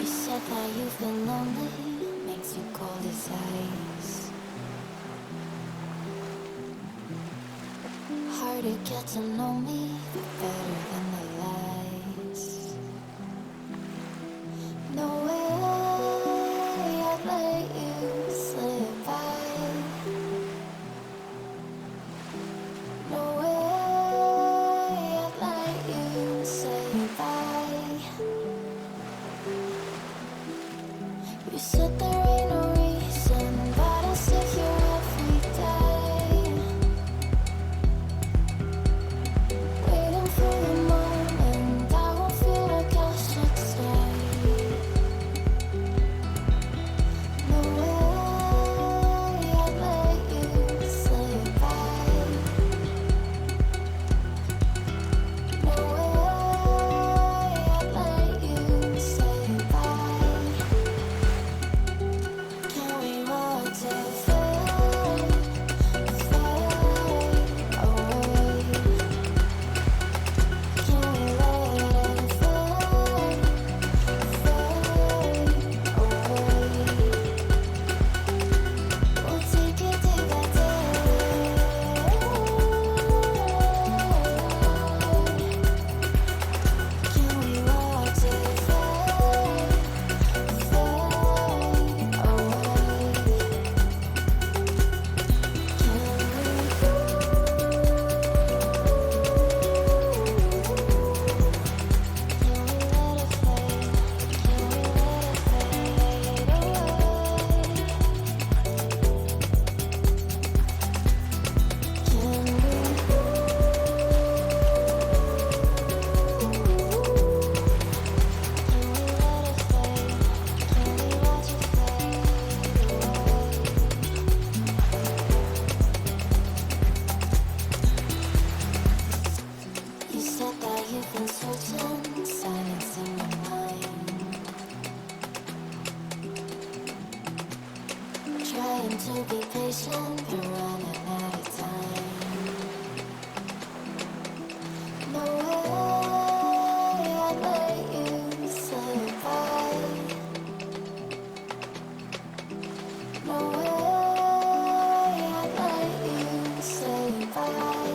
said that you've been lonely, makes you cold as ice. Hard to get to know me, but better than the lies. No way I'd let you slip by. No way I'd let you say bye. You said there ain't no reason, but I sit here every day, waiting for the moment I won't feel like I should stay. No way I'd let you slip by. No way I'd let you say bye. Can we watch it fade, fade away? Can we let it fade, fade away? We'll take it day by day. Can we watch it fade, fade away? You said that you've been searching, silence in your mind, trying to be patient, but running out of time. No way I'd let you slip by. No way I'd let you say bye.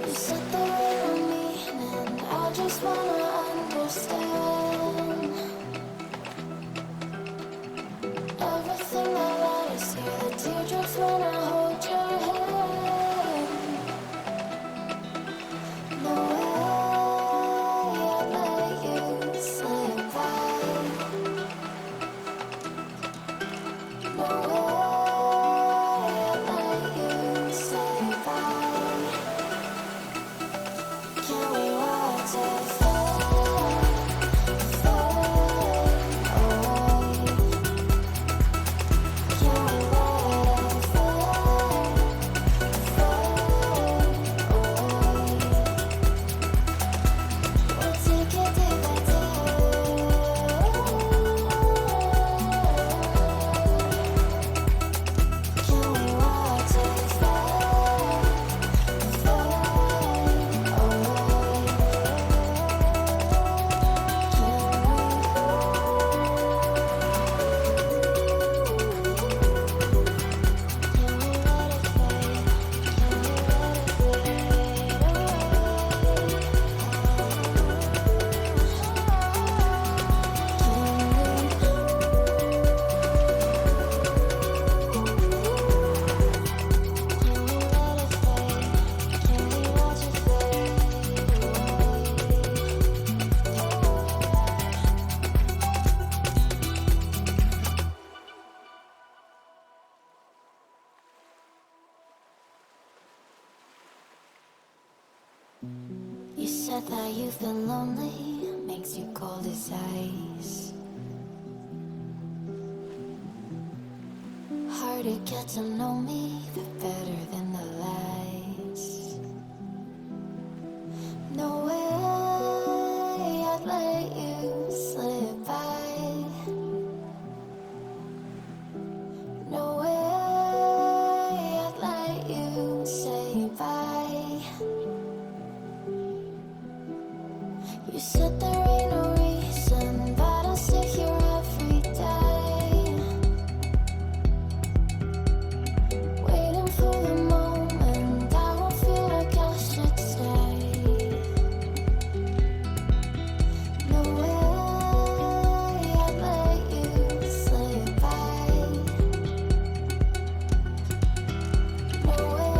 You said there ain't no meaning, I just wanna understand everything that matters here, the teardrops when I hold your hand. No way I'd let you slip by. No way I'd let you say bye. Can we watch it fade, fade away? Can we let it fade, fade away? We'll take it day by day. Can we watch it fade, fade away? You said that you've been lonely, makes you cold as ice. Hard to get to know me, but better than the lies. No way I'd let you slip by. No way I'd let you say bye. You said there ain't no reason, but I sit here every day, waiting for the moment I won't feel like I should stay. No way I'd let you slip by. No way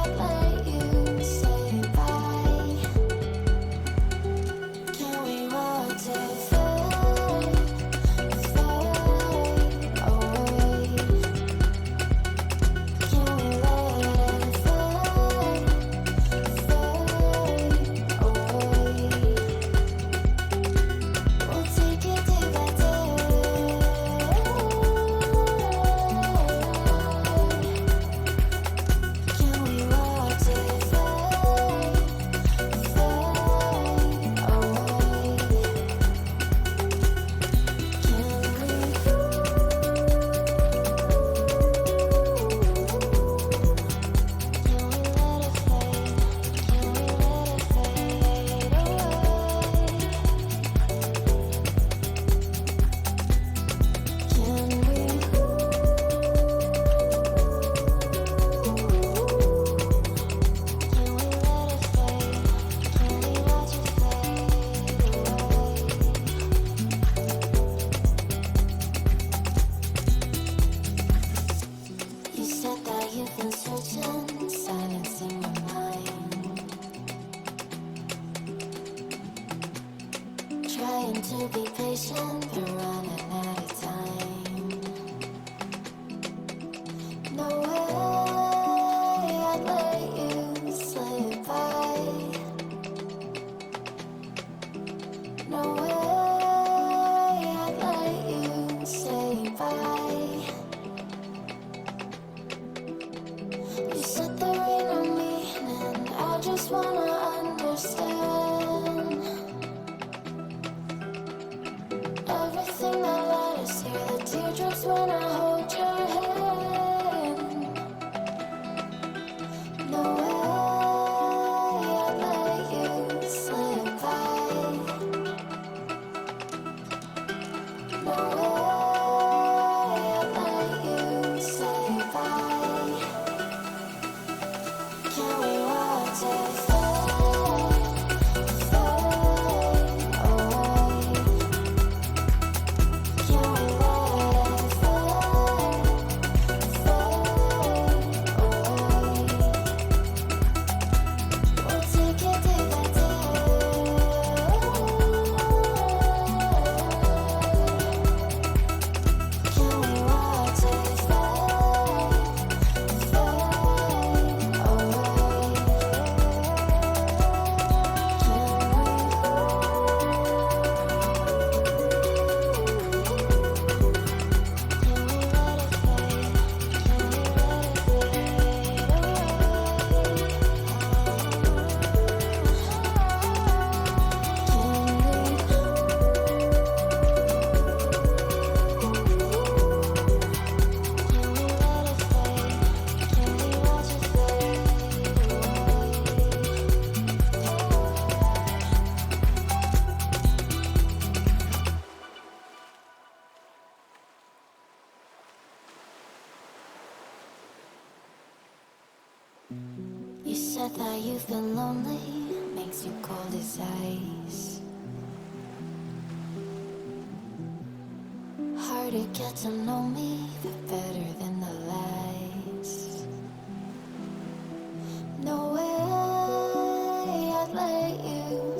I'd let you say bye. Can we watch it fade, fade away? Can we let it fade, fade away? We'll take it day by day. Can we watch it fade, fade away? You said that you've been searching, silencing your mind, trying to be patient but running out of time. No way I'd let you slip by. No way I'd let you say bye. You said there ain't no meaning, I just wanna understand everything that led us here, the teardrops when I hold your hand. No way I'd let you slip by. No way I'd let you say bye. Can we watch it fade, fade away? Can we let it fade, fade away? We'll take it day by day. Can we watch it fade, fade away? You said that you've been lonely, makes you cold as ice. Hard to get to know me, but better than the lies. No way I'd let you